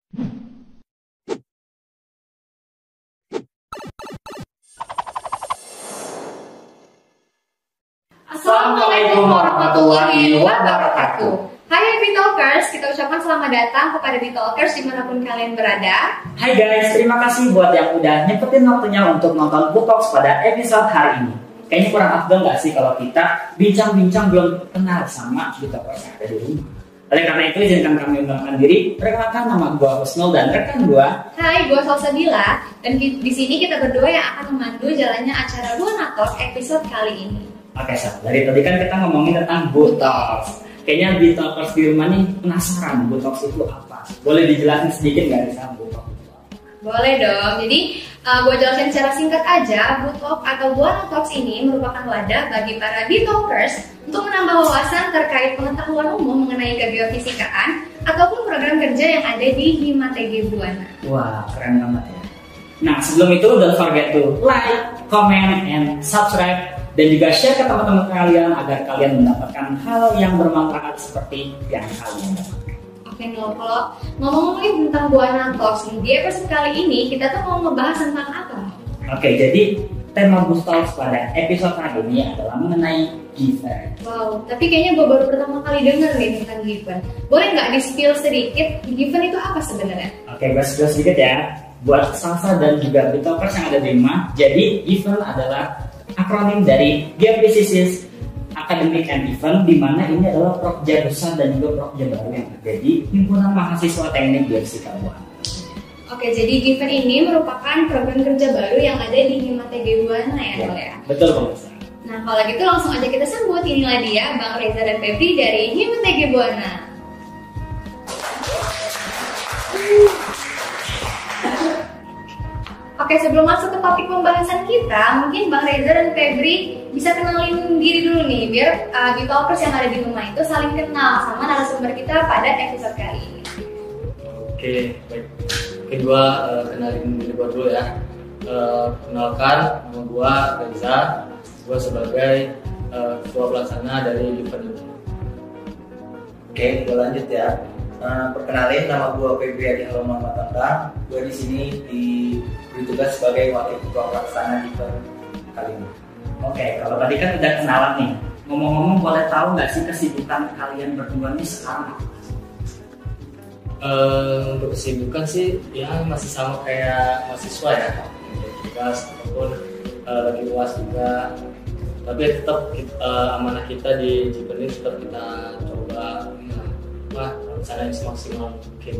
Assalamualaikum warahmatullahi wabarakatuh. Hai Happy Talkers, kita ucapkan selamat datang kepada Happy Talkers dimanapun kalian berada. Hai guys, terima kasih buat yang udah nyempetin waktunya untuk nonton Book Talks pada episode hari ini. Kayaknya kurang afdol gak sih kalau kita bincang-bincang belum kenal sama Happy Talkers yang ada di rumah. Oleh karena itu, izinkan kami mengenalkan diri. Perkenalkan, nama gua Husnul dan rekan gua. Hai, gua Salsabila, dan di sini kita berdua yang akan memandu jalannya acara Buana Talk episode kali ini. Oke, Sal. Dari tadi kan kita ngomongin tentang Book Talks. Kayaknya Happy Talkers di rumah nih penasaran Book Talks itu apa? Boleh dijelasin sedikit nggak nih Sal, Book Talks? Boleh dong. Jadi gue jelasin secara singkat aja. Book Talk atau Buana Talks ini merupakan wadah bagi para Talkers untuk menambah wawasan terkait pengetahuan umum mengenai kebiofisikaan ataupun program kerja yang ada di Himategi Buana. Wah, keren banget ya. Nah, sebelum itu don't forget to like, comment, and subscribe. Dan juga share ke teman-teman kalian agar kalian mendapatkan hal yang bermanfaat seperti yang kalian dapatkan. Oke, kalau ngomong-ngomongin tentang Buana Talks nih, di episode kali ini kita tuh mau ngebahas tentang apa? Oke, jadi tema Book Talks pada episode kali ini adalah mengenai given. Wow, tapi kayaknya gue baru pertama kali denger nih tentang given. Boleh nggak di-spill sedikit, given itu apa sebenarnya? Oke, gue spill sedikit ya. Buat Salsa dan juga Happy Talkers yang ada di rumah, jadi given adalah akronim dari Geofisika Academic and Event, di mana ini adalah Prokja besar dan juga Prokja baru yang ada di Himpunan Mahasiswa Teknik Geofisika Buana. Oke, jadi given ini merupakan program kerja baru yang ada di Himategi Buana ya? Betul, pemirsa. Nah, kalau gitu langsung aja kita sambut. Inilah dia Bang Reza dan Febri dari Himategi Buana. Oke, sebelum masuk ke topik pembahasan kita, mungkin Bang Reza dan Febri bisa kenalin diri dulu nih, biar Talkers yang ada di rumah itu saling kenal sama narasumber kita pada episode kali ini. Oke, baik. Mungkin gua kenalin diri gua dulu ya. Kenalkan, nama gua Reza. Gua sebagai ketua pelaksana dari event ini. Oke, gua lanjut ya. Perkenalin, nama gua Febri Adi Haloman Matanda. Gua di sini diberi tugas sebagai wakil ketua pelaksana event kali ini. Oke, kalau tadi kan udah kenalan nih. Ngomong-ngomong, boleh tahu nggak sih kesibukan kalian berdua nih sekarang? Untuk kesibukan sih ya masih sama kayak mahasiswa ya, tugas ataupun lagi UAS juga. Tapi tetap amanah kita di event ini tetap kita coba rencanain semaksimal mungkin.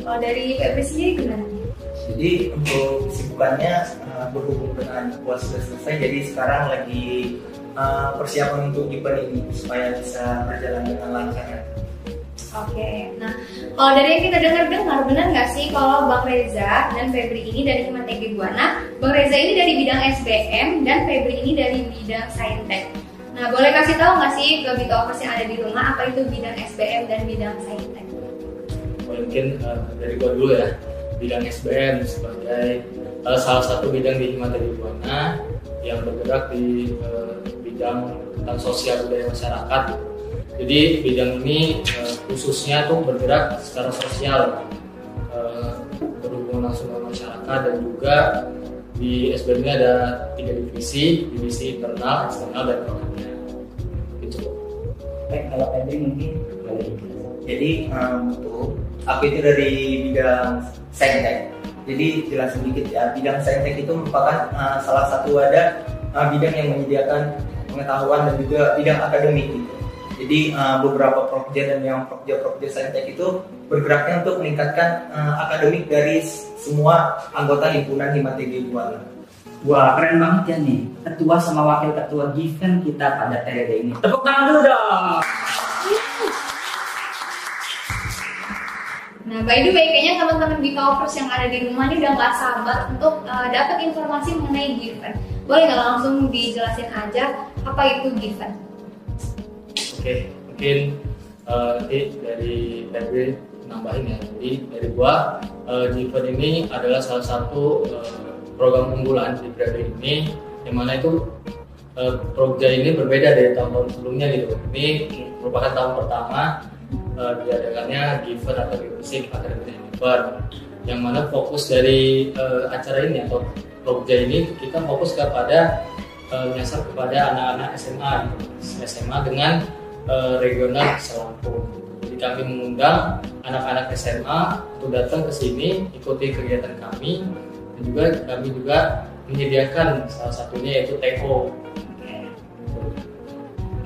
Kalau dari Febri sendiri gimana? Jadi untuk kesibukannya berhubung dengan UAS sudah selesai, jadi sekarang lagi persiapan untuk event ini supaya bisa berjalan dengan lancar ya. Oke, nah kalau dari yang kita dengar-dengar, benar nggak sih kalau Bang Reza dan Febri ini dari Himategi Buana, Bang Reza ini dari bidang SBM dan Febri ini dari bidang Saintek. Nah, boleh kasih tahu nggak sih ke Talkers yang ada di rumah apa itu bidang SBM dan bidang Saintek? Mungkin dari gua dulu ya, bidang SBM sebagai salah satu bidang di Himategi Buana yang bergerak di bidang tentang sosial budaya masyarakat. Jadi bidang ini khususnya tuh bergerak secara sosial, berhubungan langsung dengan masyarakat, dan juga di SBM ini ada 3 divisi internal, eksternal, dan programnya. Itu. Baik, kalau Febri mungkin boleh. Jadi untuk aku itu dari bidang Saintek. Jadi jelas sedikit ya, bidang Saintek itu merupakan salah satu wadah bidang yang menyediakan pengetahuan dan juga bidang akademik gitu. Jadi beberapa prokja dan yang prokja Saintek itu bergeraknya untuk meningkatkan akademik dari semua anggota himpunan Himategi Buana. Wah, keren banget ya nih, ketua sama wakil ketua given kita pada periode ini. Tepuk tangan dulu dong. Nah, by the way, kayaknya teman-teman Talkers yang ada di rumah ini udah nggak sabar untuk dapat informasi mengenai given. Boleh nggak langsung dijelasin aja apa itu given? Oke, mungkin nanti dari Febri nambahin ya. Jadi dari gua, given ini adalah salah satu program unggulan di periode ini, yang mana itu program ini berbeda dari tahun-tahun sebelumnya gitu. Ini merupakan tahun pertama diadakannya Given atau Music Academy Event, yang mana fokus dari acara ini atau Prokja ini kita fokus kepada menyasar kepada anak-anak SMA dengan regional Lampung. Jadi kami mengundang anak-anak SMA untuk datang ke sini ikuti kegiatan kami, dan juga kami juga menyediakan salah satunya yaitu TO.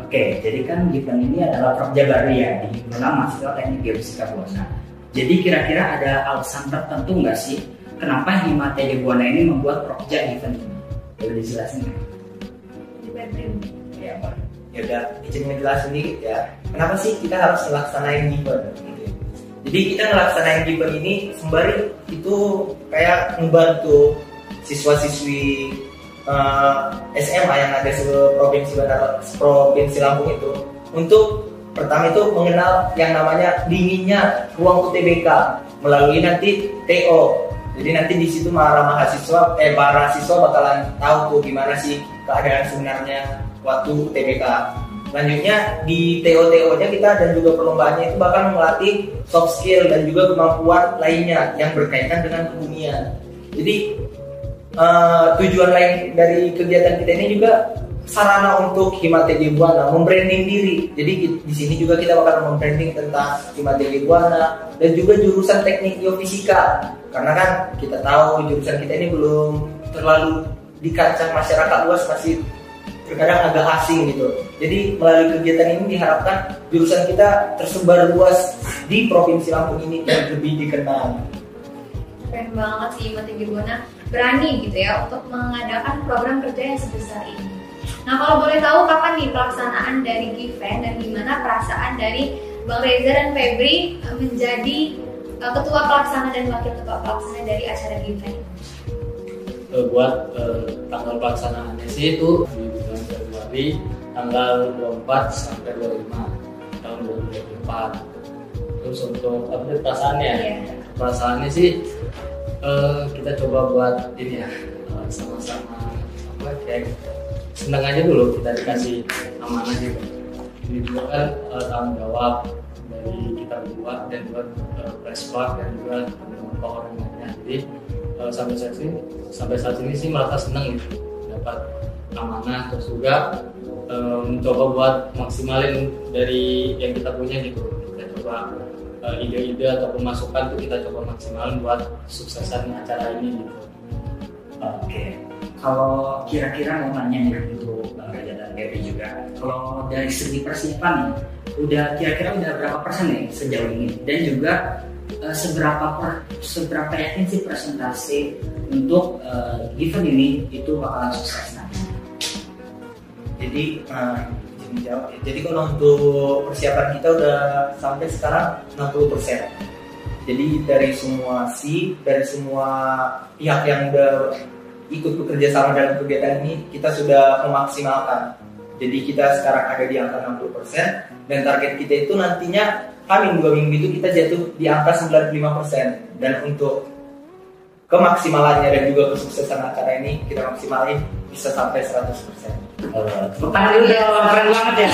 Oke, jadi kan Given ini adalah Prokja baru ya di Himpunan Mahasiswa Teknik Geofisika Buana. Jadi kira-kira ada alasan tertentu nggak sih kenapa Hima TG Buana ini membuat Prokja Given ini? Boleh dijelasin nggak? Ya, Pak. Ya udah, izin ngejelasin dikit ya. Kenapa sih kita harus melaksanain Given? Jadi kita ngelaksanain Given ini sembari itu kayak ngebantu siswa-siswi SMA yang ada di provinsi Lampung itu untuk pertama itu mengenal yang namanya dinginnya ruang UTBK melalui nanti TO. Jadi nanti di situ para siswa bakalan tahu tuh gimana sih keadaan sebenarnya waktu UTBK. Selanjutnya di TO-TO-nya kita dan juga perlombaannya itu bakal melatih soft skill dan juga kemampuan lainnya yang berkaitan dengan kebumian. Jadi tujuan lain dari kegiatan kita ini juga sarana untuk Hima TG Buana membranding diri. Jadi di sini juga kita bakal membranding tentang Hima TG Buana dan juga jurusan teknik geofisika. Karena kan kita tahu jurusan kita ini belum terlalu di kancah masyarakat luas, masih terkadang agak asing gitu. Jadi melalui kegiatan ini diharapkan jurusan kita tersebar luas di provinsi Lampung ini dan lebih dikenal. Keren banget sih Hima TG Buana berani gitu ya untuk mengadakan program kerja yang sebesar ini. Nah, kalau boleh tahu kapan nih pelaksanaan dari Given dan gimana perasaan dari Bang Reza dan Febri menjadi ketua pelaksana dan wakil ketua pelaksana dari acara Given? Buat tanggal pelaksanaannya sih itu di bulan Februari tanggal 24 sampai 25 tahun 2024. Terus untuk update perasaannya sih kita coba buat ini ya, sama-sama kayak senang aja dulu kita dikasih amanah gitu. Ini juga kan tanggung jawab dari kita berdua dan juga Prespark dan juga teman-teman power lainnya. Jadi sampai saat ini sih merasa senang gitu dapat amanah, terus juga mencoba buat maksimalin dari yang kita punya gitu. Kita coba ide-ide ataupun masukan tuh kita coba maksimalin buat suksesan acara ini gitu. Oke, kalau kira-kira mau nanya nih untuk Bang Reza dan Febri juga, kalau dari segi persiapan nih, kira-kira udah berapa persen nih sejauh ini? Dan juga seberapa yakin sih presentasi untuk Given ini itu bakalan sukses nanti? Jadi kalau untuk persiapan kita udah sampai sekarang 60%. Jadi dari semua pihak yang udah ikut bekerja sama dalam kegiatan ini kita sudah memaksimalkan. Jadi kita sekarang ada di angka 60% dan target kita itu nantinya Hamin 2 minggu itu kita jatuh di angka 95%. Dan untuk kemaksimalannya dan juga kesuksesan acara ini kita maksimalin bisa sampai 100%. Tepuk tangan dulu dong, keren banget ya.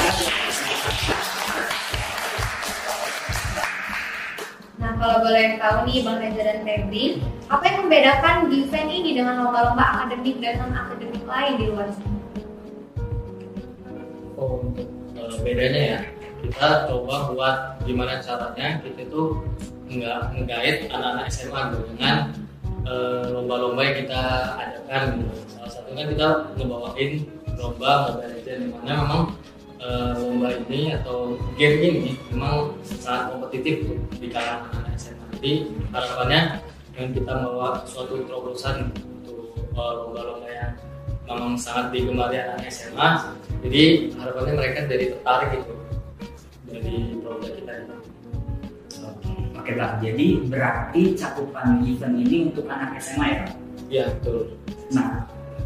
Nah, kalau boleh tahu nih Bang Reza dan Febri, apa yang membedakan Given ini dengan lomba-lomba akademik dan non-akademik lain di luar sana? Untuk bedanya ya, kita coba buat gimana caranya kita tuh nge-guide anak-anak SMA gitu dengan lomba-lomba yang kita adakan gitu. Salah satunya kita ngebawain lomba Mobile Legends, yang mana memang lomba ini atau game ini memang sangat kompetitif tuh di kalangan anak SMA. Jadi harapannya dengan kita membawa suatu terobosan untuk lomba-lomba yang memang sangat digemari anak SMA, jadi harapannya mereka jadi tertarik gitu dari program kita ini. Oke Bang, jadi berarti cakupan Given ini untuk anak SMA ya? Iya betul. Nah,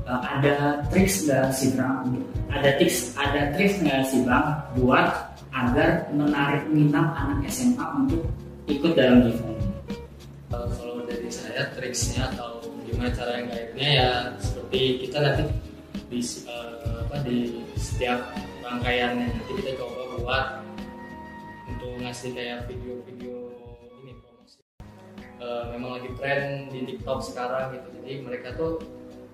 ada triks nggak sih Bang? Ada triks nggak sih Bang buat agar menarik minat anak SMA untuk ikut dalam Given ini? Kalau dari saya triksnya atau gimana cara yang guide-nya ya seperti kita nanti di setiap rangkaiannya nanti kita coba buat untuk ngasih kayak video-video ini promosi. Memang lagi tren di TikTok sekarang gitu, jadi mereka tuh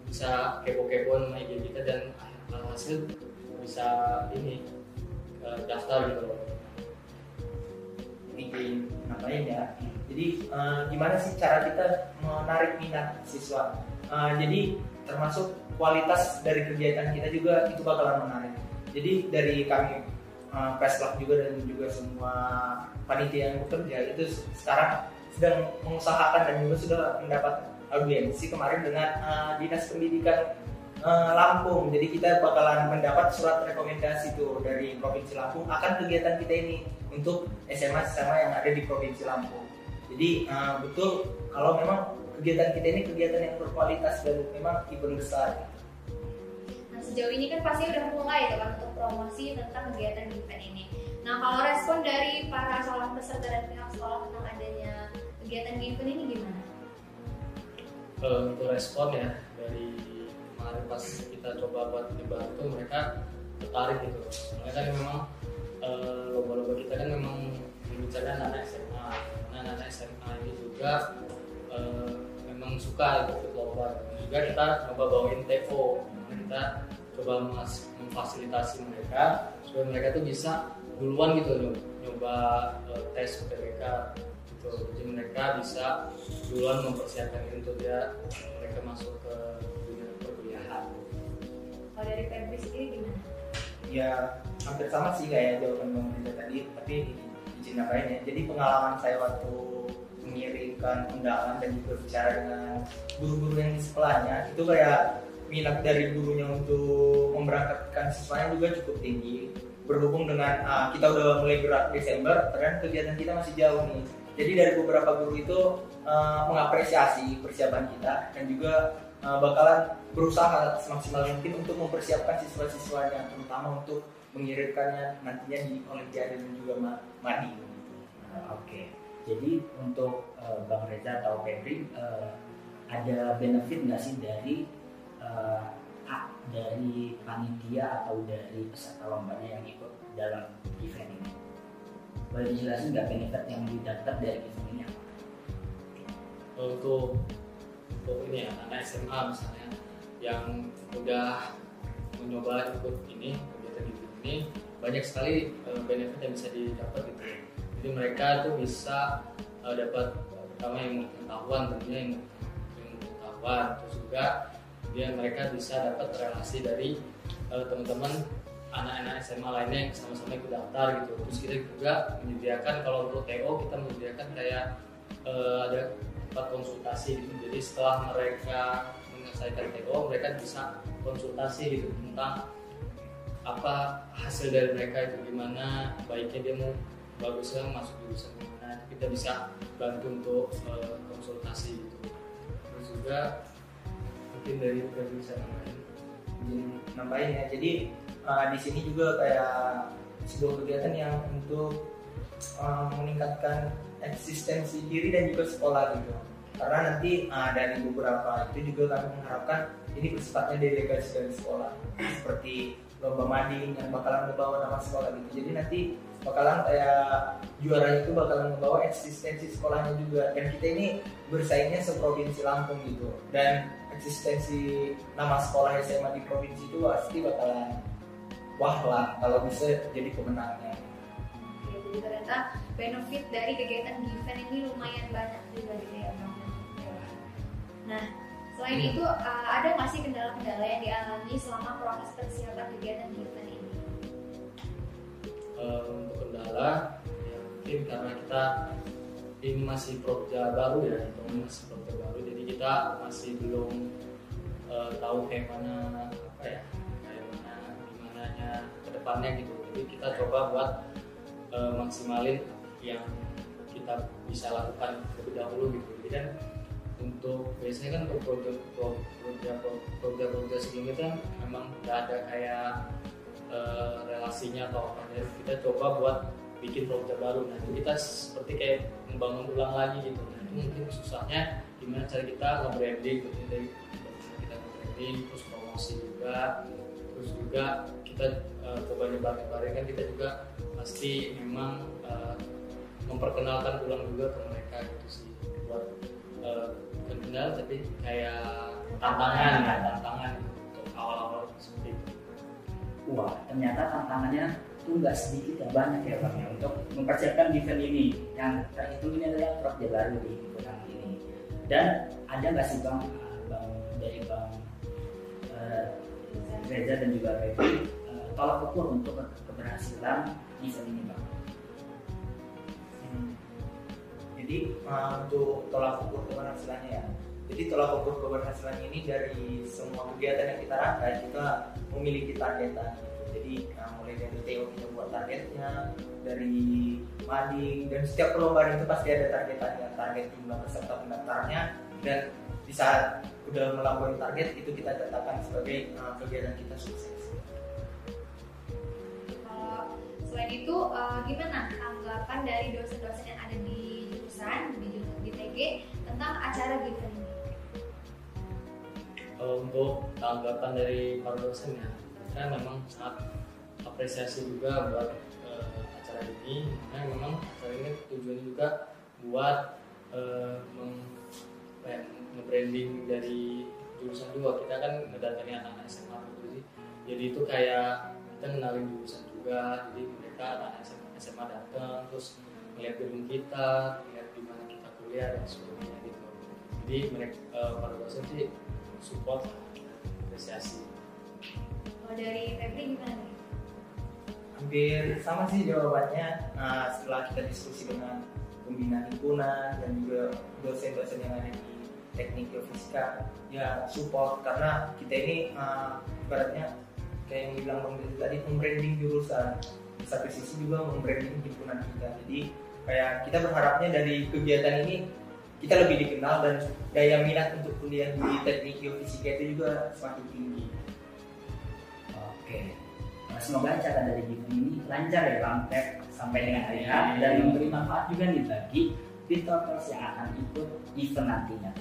bisa kepo-kepoan sama IG kita dan hasil bisa ini daftar gitu loh. Bikin ngapain ya? Jadi gimana sih cara kita menarik minat siswa? Jadi termasuk kualitas dari kegiatan kita juga itu bakalan menarik. Jadi dari kami Preslab juga dan juga semua panitia yang bekerja itu sekarang sedang mengusahakan dan juga sudah mendapat audiensi kemarin dengan Dinas Pendidikan Lampung. Jadi kita bakalan mendapat surat rekomendasi tuh dari Provinsi Lampung akan kegiatan kita ini untuk SMA-SMA yang ada di Provinsi Lampung. Jadi betul kalau memang kegiatan kita ini kegiatan yang berkualitas dan memang event besar. Nah, sejauh ini kan pasti udah mulai kan untuk promosi tentang kegiatan event ini. Nah, kalau respon dari para calon peserta dan pihak sekolah tentang adanya kegiatan event ini gimana? Untuk respon ya dari kemarin pas kita coba buat nyebar itu mereka tertarik gitu. Mereka kan memang lomba-lomba kita kan memang membicarakan anak SMA. Karena anak SMA ini juga memang suka ikut lomba. Juga kita coba bawain TO. Kita coba memfasilitasi mereka supaya mereka tuh bisa duluan gitu nyoba tes UTBK gitu. Jadi mereka bisa duluan mempersiapkan untuk mereka masuk ke dunia perkuliahan. Kalau dari Febri sendiri gimana? Ya hampir sama sih kayak jawaban Bang Reza tadi, tapi izin nambahin ya. Jadi pengalaman saya waktu mengirimkan undangan dan juga bicara dengan guru-guru yang di sekolahnya itu kayak minat dari gurunya untuk memberangkatkan siswanya juga cukup tinggi. Berhubung dengan kita udah mulai gerak Desember, ternyata kegiatan kita masih jauh nih. Jadi dari beberapa guru itu mengapresiasi persiapan kita dan juga bakalan berusaha semaksimal mungkin untuk mempersiapkan siswa-siswanya, terutama untuk mengirimkannya nantinya di Olimpiade dan juga Madi. Oke. Jadi untuk Bang Reza atau Febri ada benefit nggak sih dari panitia atau dari peserta lombanya yang ikut dalam event ini? Boleh dijelasin nggak benefit yang didapat dari event ini apa? Untuk ini ya, anak SMA misalnya yang udah mencoba ikut ini kegiatan ini banyak sekali benefit yang bisa didapat gitu. Jadi mereka tuh bisa dapat pertama yang pengetahuan, tentunya yang pengetahuan, terus juga mereka bisa dapat relasi dari teman-teman anak-anak SMA lainnya yang sama-sama ikut daftar gitu. Terus kita juga menyediakan kalau untuk TO kita menyediakan kayak ada tempat konsultasi gitu. Jadi setelah mereka menyelesaikan TO mereka bisa konsultasi gitu tentang apa hasil dari mereka itu gimana, baiknya dia mau bagusnya masuk jurusan mana, kita bisa bantu untuk konsultasi gitu. Terus juga mungkin dari kita bisa nambahin ya. Jadi di sini juga kayak sebuah kegiatan yang untuk meningkatkan eksistensi diri dan juga sekolah gitu. Karena nanti dari beberapa itu juga kami mengharapkan ini bersifatnya delegasi dari sekolah, seperti lomba mading yang bakalan membawa nama sekolah gitu. Jadi nanti bakalan kayak juaranya itu bakalan membawa eksistensi sekolahnya juga. Dan kita ini bersaingnya seprovinsi Lampung gitu. Dan eksistensi nama sekolah SMA di provinsi itu pasti bakalan wah lah kalau bisa jadi pemenangnya. Jadi ternyata benefit dari kegiatan event ini lumayan banyak juga gitu ya Bang. Nah, selain itu ada nggak sih kendala-kendala yang dialami selama proses persiapan kegiatan event ini? Untuk kendala, ya mungkin karena kita ini masih proja baru ya, jadi kita masih belum tahu kayak mana gimana kedepannya gitu. Jadi kita coba buat maksimalin yang kita bisa lakukan lebih dahulu gitu. Jadi kan untuk biasanya kan untuk proyek sebelumnya kan memang udah ada kayak relasinya atau apa, jadi kita coba buat bikin proyek baru. Nah itu kita seperti kayak membangun ulang lagi gitu. Nah itu mungkin susahnya gimana cara kita nge-branding gitu. Dari kita nge-branding terus promosi juga, terus juga kita coba nyebar-nyebarin kan kita juga pasti memang memperkenalkan ulang juga ke mereka gitu sih, buat kenal tapi kayak tantangan untuk awal-awal seperti itu. Wah, ternyata tantangannya tuh nggak sedikit ya, banyak ya Bang ya untuk mempersiapkan event ini. Yang terhitung ini adalah proyek baru di himpunan ini. Dan ada nggak sih Bang, dari Bang Reza dan juga Febri tolak ukur untuk keberhasilan event ini Bang? Jadi untuk tolak ukur keberhasilannya ya. Jadi tolak ukur keberhasilan ini dari semua kegiatan yang kita rangkai, kita memiliki targetan. Jadi mulai dari TO kita buat targetnya, dari mading, dan setiap perlombaan itu pasti ada targetannya, target jumlah peserta pendaftarnya, dan di saat udah melampaui target itu kita tetapkan sebagai kegiatan kita sukses. Kalau selain itu gimana tanggapan dari dosen-dosen yang ada di jurusan di TG tentang acara given ini? Untuk tanggapan dari para dosen ya, saya memang sangat apresiasi juga buat acara ini, karena memang acara ini tujuannya juga buat nge-branding dari jurusan juga. Kita kan ngedatangi anak-anak SMA gitu sih, jadi itu kayak kita kenalin jurusan juga, jadi mereka anak SMA datang terus melihat gedung kita, lihat di mana kita kuliah dan sebagainya gitu. Jadi mereka para dosen sih support, apresiasi. Kalau dari Febri gimana nih? Hampir sama sih jawabannya. Setelah kita diskusi dengan pembina himpunan dan juga dosen-dosen yang ada di teknik geofisika, ya support, karena kita ini ibaratnya kayak yang bilang Bang Desi tadi, membranding jurusan, di satu sisi juga membranding himpunan kita. Jadi kayak kita berharapnya dari kegiatan ini kita lebih dikenal dan daya minat untuk kuliah di teknik geofisika itu juga semakin tinggi. Oke, semoga acara dari event ini lancar ya Bang Feb sampai dengan hari H dan memberi manfaat juga nih bagi Bittalkers yang akan ikut event nantinya.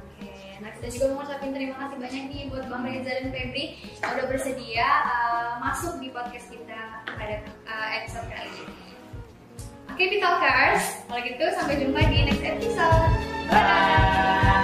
Oke, nah kita juga mau ngucapin terima kasih banyak nih buat Bang Reza dan Febri yang udah bersedia masuk di podcast kita pada episode kali ini. Oke, Bittalkers, kalau gitu sampai jumpa di next episode. Bye.